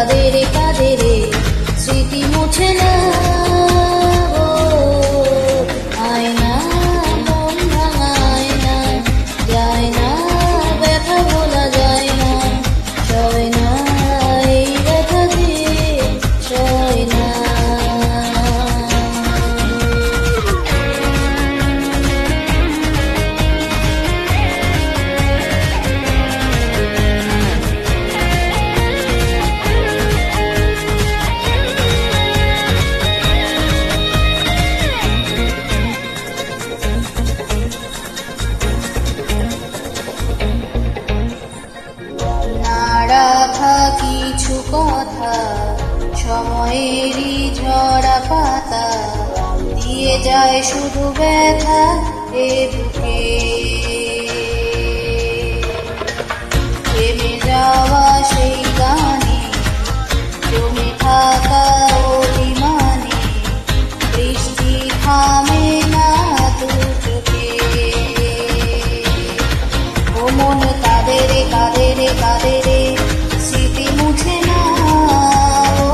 কাঁদে রে স্মৃতি মুছে না ও আয়না মন ভাঙা আয়না যায় না ব্যথা ভোলা যায় না সয় না এই ব্যথা দিয়ে সয় না রাখা কিছু কথা সময়েরই ঝরা পাতা দিয়ে যায় শুধু ব্যথা এ বুকে থেমে যাওয়া সেই গানে জমে থাকা অভিমানে বৃষ্টি থামে না দু চোখে ও মন কাঁদে রে স্মৃতি মুছে না ও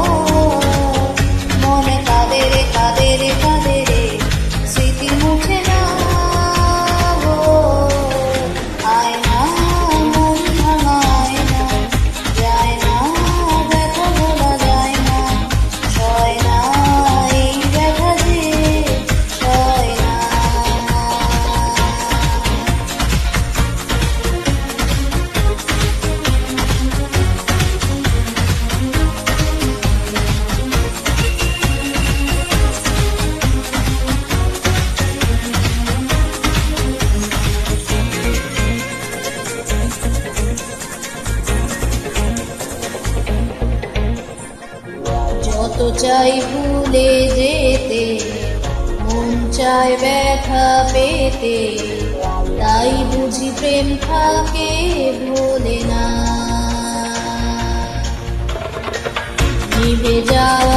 মন কাঁদে রে স্মৃতি মুছে না ও আয়না মন ভাঙা আয়না যায় না ব্যথা ভোলা যায় না সয় না এই ব্যথা যে সয় না যত চাই ভুলে যেতে মন চায় ব্যথা পেতে তাই বুঝি প্রেম থাকে ভোলে না নিভে যাও